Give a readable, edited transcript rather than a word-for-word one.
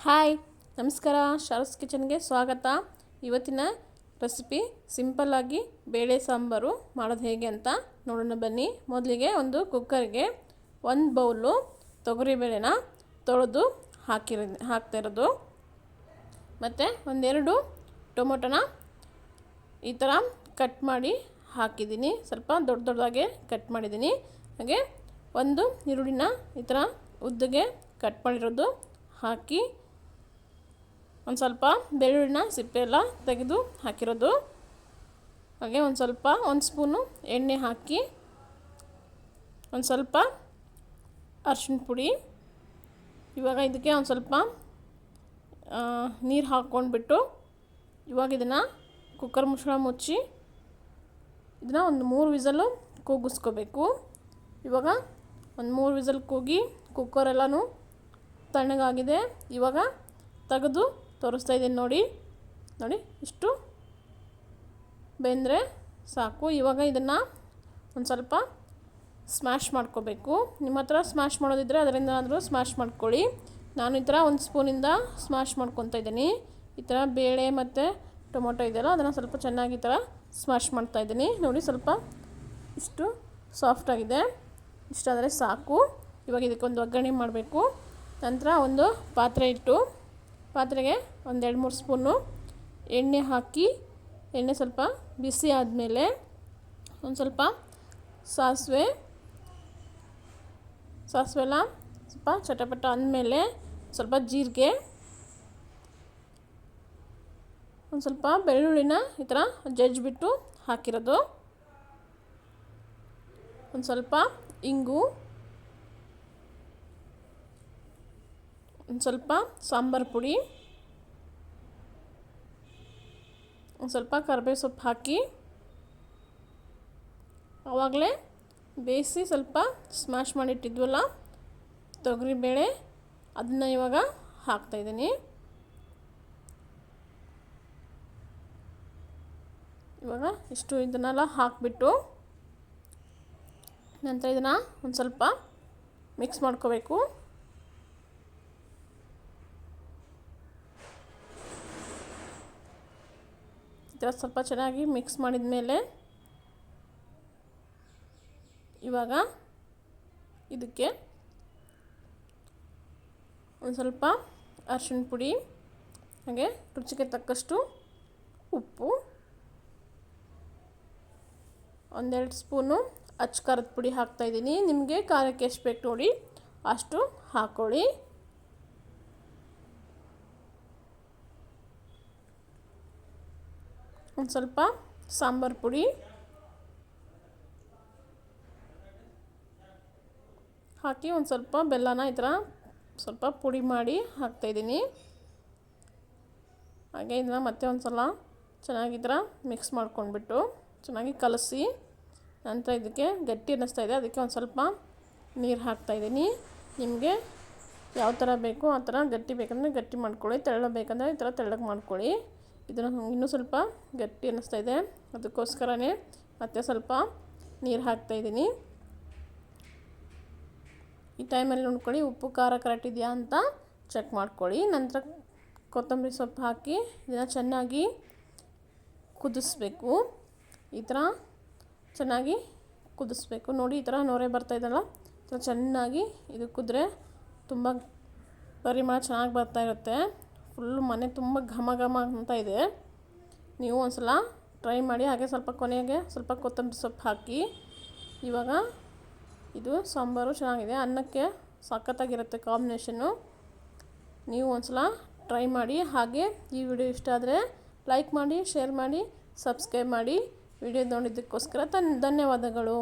Hi ನಮಸ್ಕಾರ, ಶಾರೂಸ್ ಕಿಚನ್ಗೆ ಸ್ವಾಗತ. ಇವತ್ತಿನ ರೆಸಿಪಿ ಸಿಂಪಲ್ಲಾಗಿ ಬೇಳೆ ಸಾಂಬಾರು ಮಾಡೋದು ಹೇಗೆ ಅಂತ ನೋಡೋಣ ಬನ್ನಿ. ಮೊದಲಿಗೆ ಒಂದು ಕುಕ್ಕರ್ಗೆ 1 ಬೌಲು ತೊಗರಿಬೇಳೆನ ತೊಳೆದು ಹಾಕ್ತಾ ಇರೋದು, ಮತ್ತು ಒಂದೆರಡು ಟೊಮೊಟೊನ ಈ ಥರ ಕಟ್ ಮಾಡಿ ಹಾಕಿದ್ದೀನಿ. ಸ್ವಲ್ಪ ದೊಡ್ಡದಾಗೆ ಕಟ್ ಮಾಡಿದ್ದೀನಿ. ಹಾಗೆ ಒಂದು ಈರುಳ್ಳಿನ ಈ ಥರ ಉದ್ದಗೆ ಕಟ್ ಮಾಡಿರೋದು ಹಾಕಿ, ಒಂದು ಸ್ವಲ್ಪ ಬೆಳ್ಳುಳ್ಳಿನ ಸಿಪ್ಪೆ ಎಲ್ಲ ತೆಗೆದು ಹಾಕಿರೋದು, ಹಾಗೆ ಒಂದು ಸ್ಪೂನು ಎಣ್ಣೆ ಹಾಕಿ, ಒಂದು ಸ್ವಲ್ಪ ಅರಿಶಿನ ಪುಡಿ. ಇವಾಗ ಇದಕ್ಕೆ ಒಂದು ಸ್ವಲ್ಪ ನೀರು ಹಾಕ್ಕೊಂಡ್ಬಿಟ್ಟು ಇವಾಗ ಇದನ್ನು ಕುಕ್ಕರ್ ಮುಚ್ಚಳ ಮುಚ್ಚಿ ಇದನ್ನು ಒಂದು 3 ವಿಸಲು ಕೂಗಿಸ್ಕೋಬೇಕು. ಇವಾಗ ಒಂದು 3 ವಿಸಲ್ ಕೂಗಿ ಕುಕ್ಕರೆಲ್ಲನೂ ತಣ್ಣಗಾಗಿದೆ. ಇವಾಗ ತೆಗೆದು ತೋರಿಸ್ತಾ ಇದ್ದೀನಿ ನೋಡಿ ಇಷ್ಟು ಬೆಂದರೆ ಸಾಕು. ಇವಾಗ ಇದನ್ನು ಒಂದು ಸ್ವಲ್ಪ ಸ್ಮ್ಯಾಶ್ ಮಾಡ್ಕೋಬೇಕು. ನಿಮ್ಮ ಹತ್ರ ಸ್ಮ್ಯಾಶ್ ಮಾಡೋದಿದ್ದರೆ ಅದರಿಂದಾದರೂ ಸ್ಮ್ಯಾಶ್ ಮಾಡ್ಕೊಳ್ಳಿ. ನಾನು ಈ ಥರ ಒಂದು ಸ್ಪೂನಿಂದ ಸ್ಮ್ಯಾಶ್ ಮಾಡ್ಕೊತಾ ಇದ್ದೀನಿ. ಈ ಥರ ಬೇಳೆ ಮತ್ತು ಟೊಮೊಟೊ ಇದೆಯಲ್ಲ ಅದನ್ನು ಸ್ವಲ್ಪ ಚೆನ್ನಾಗಿ ಈ ಥರ ಸ್ಮ್ಯಾಶ್ ಮಾಡ್ತಾಯಿದ್ದೀನಿ ನೋಡಿ. ಸ್ವಲ್ಪ ಇಷ್ಟು ಸಾಫ್ಟಾಗಿದೆ, ಇಷ್ಟಾದರೆ ಸಾಕು. ಇವಾಗ ಇದಕ್ಕೊಂದು ಒಗ್ಗರಣೆ ಮಾಡಬೇಕು. ನಂತರ ಒಂದು ಪಾತ್ರೆ ಇಟ್ಟು ಪಾತ್ರೆಗೆ ಒಂದು 2-3 ಸ್ಪೂನು ಎಣ್ಣೆ ಹಾಕಿ, ಎಣ್ಣೆ ಸ್ವಲ್ಪ ಬಿಸಿ ಆದಮೇಲೆ ಒಂದು ಸ್ವಲ್ಪ ಸಾಸಿವೆ ಎಲ್ಲ ಸ್ವಲ್ಪ ಚಟಪಟ ಅಂದಮೇಲೆ ಸ್ವಲ್ಪ ಜೀರಿಗೆ, ಒಂದು ಸ್ವಲ್ಪ ಬೆಳ್ಳುಳ್ಳಿನ ಈ ಥರ ಜಜ್ಜಿಬಿಟ್ಟು ಹಾಕಿರೋದು, ಒಂದು ಸ್ವಲ್ಪ ಇಂಗು, ಒಂದು ಸ್ವಲ್ಪ ಸಾಂಬಾರು ಪುಡಿ, ಒಂದು ಸ್ವಲ್ಪ ಕರಿಬೇವು ಸೊಪ್ಪು ಹಾಕಿ ಆವಾಗಲೇ ಬೇಯಿಸಿ ಸ್ವಲ್ಪ ಸ್ಮ್ಯಾಶ್ ಮಾಡಿಟ್ಟಿದ್ವಲ್ಲ ತೊಗರಿಬೇಳೆ, ಅದನ್ನು ಇವಾಗ ಹಾಕ್ತಾಯಿದ್ದೀನಿ. ಇವಾಗ ಇಷ್ಟು ಇದನ್ನೆಲ್ಲ ಹಾಕಿಬಿಟ್ಟು ನಂತರ ಇದನ್ನು ಒಂದು ಸ್ವಲ್ಪ ಮಿಕ್ಸ್ ಮಾಡ್ಕೋಬೇಕು. ಈ ಥರ ಸ್ವಲ್ಪ ಚೆನ್ನಾಗಿ ಮಿಕ್ಸ್ ಮಾಡಿದ ಮೇಲೆ ಇವಾಗ ಇದಕ್ಕೆ ಒಂದು ಸ್ವಲ್ಪ ಅರಿಶಿನ ಪುಡಿ, ಹಾಗೆ ರುಚಿಗೆ ತಕ್ಕಷ್ಟು ಉಪ್ಪು, 1-2 ಸ್ಪೂನು ಅಚ್ಚ ಖಾರದ ಪುಡಿ ಹಾಕ್ತಾಯಿದ್ದೀನಿ. ನಿಮಗೆ ಖಾರಕ್ಕೆ ಎಷ್ಟು ಬೇಕು ನೋಡಿ ಅಷ್ಟು ಹಾಕ್ಕೊಳ್ಳಿ. ಒಂದು ಸ್ವಲ್ಪ ಸಾಂಬಾರು ಪುಡಿ ಹಾಕಿ, ಒಂದು ಸ್ವಲ್ಪ ಬೆಲ್ಲನ ಈ ಥರ ಸ್ವಲ್ಪ ಪುಡಿ ಮಾಡಿ ಹಾಕ್ತಾಯಿದ್ದೀನಿ. ಹಾಗೆ ಇದನ್ನು ಮತ್ತೆ ಒಂದು ಸಲ ಚೆನ್ನಾಗಿ ಈ ಥರ ಮಿಕ್ಸ್ ಮಾಡ್ಕೊಂಡ್ಬಿಟ್ಟು ಚೆನ್ನಾಗಿ ಕಲಸಿ, ನಂತರ ಇದಕ್ಕೆ ಗಟ್ಟಿ ಅನ್ನಿಸ್ತಾಯಿದೆ, ಅದಕ್ಕೆ ಒಂದು ಸ್ವಲ್ಪ ನೀರು ಹಾಕ್ತಾಯಿದ್ದೀನಿ. ನಿಮಗೆ ಯಾವ ಥರ ಬೇಕು ಆ ಥರ ಗಟ್ಟಿ ಬೇಕಂದರೆ ಗಟ್ಟಿ ಮಾಡ್ಕೊಳ್ಳಿ, ತೆಳ್ಳಗೆ ಬೇಕಂದರೆ ಈ ಥರ ತೆಳ್ಳಗೆ ಮಾಡ್ಕೊಳ್ಳಿ. ಇದನ್ನು ಇನ್ನೂ ಸ್ವಲ್ಪ ಗಟ್ಟಿ ಅನ್ನಿಸ್ತಾಯಿದೆ, ಅದಕ್ಕೋಸ್ಕರನೇ ಮತ್ತೆ ಸ್ವಲ್ಪ ನೀರು ಹಾಕ್ತಾಯಿದ್ದೀನಿ. ಈ ಟೈಮಲ್ಲಿ ನೋಡ್ಕೊಳ್ಳಿ ಉಪ್ಪು ಖಾರ ಕರೆಕ್ಟ್ ಇದೆಯಾ ಅಂತ ಚೆಕ್ ಮಾಡ್ಕೊಳ್ಳಿ. ನಂತರ ಕೊತ್ತಂಬರಿ ಸೊಪ್ಪು ಹಾಕಿ ಇದನ್ನು ಚೆನ್ನಾಗಿ ಕುದಿಸ್ಬೇಕು. ಈ ಥರ ಚೆನ್ನಾಗಿ ಕುದಿಸ್ಬೇಕು ನೋಡಿ. ಈ ಥರ ನೊರೆ ಬರ್ತಾಯಿದ್ದಲ್ಲ, ಈ ಥರ ಚೆನ್ನಾಗಿ ಇದು ಕುದ್ರೆ ತುಂಬ ಪರಿಮಳ ಚೆನ್ನಾಗಿ ಬರ್ತಾಯಿರುತ್ತೆ. ಫುಲ್ಲು ಮನೆ ತುಂಬ ಘಮ ಘಮ ಅಂತ ಇದೆ. ನೀವು ಒಂದು ಸಲ ಟ್ರೈ ಮಾಡಿ. ಹಾಗೆ ಸ್ವಲ್ಪ ಕೊನೆಗೆ ಸ್ವಲ್ಪ ಕೊತ್ತಂಬರಿ ಸೊಪ್ಪು ಹಾಕಿ. ಇವಾಗ ಇದು ಸಾಂಬಾರು ಚೆನ್ನಾಗಿದೆ, ಅನ್ನಕ್ಕೆ ಸಖತ್ತಾಗಿರುತ್ತೆ ಕಾಂಬಿನೇಷನ್ನು. ನೀವು ಒಂದು ಸಲ ಟ್ರೈ ಮಾಡಿ. ಹಾಗೆ ಈ ವಿಡಿಯೋ ಇಷ್ಟ ಆದರೆ ಲೈಕ್ ಮಾಡಿ, ಶೇರ್ ಮಾಡಿ, ಸಬ್ಸ್ಕ್ರೈಬ್ ಮಾಡಿ. ವಿಡಿಯೋ ನೋಡಿದ್ದಕ್ಕೋಸ್ಕರ ಧನ್ಯವಾದಗಳು.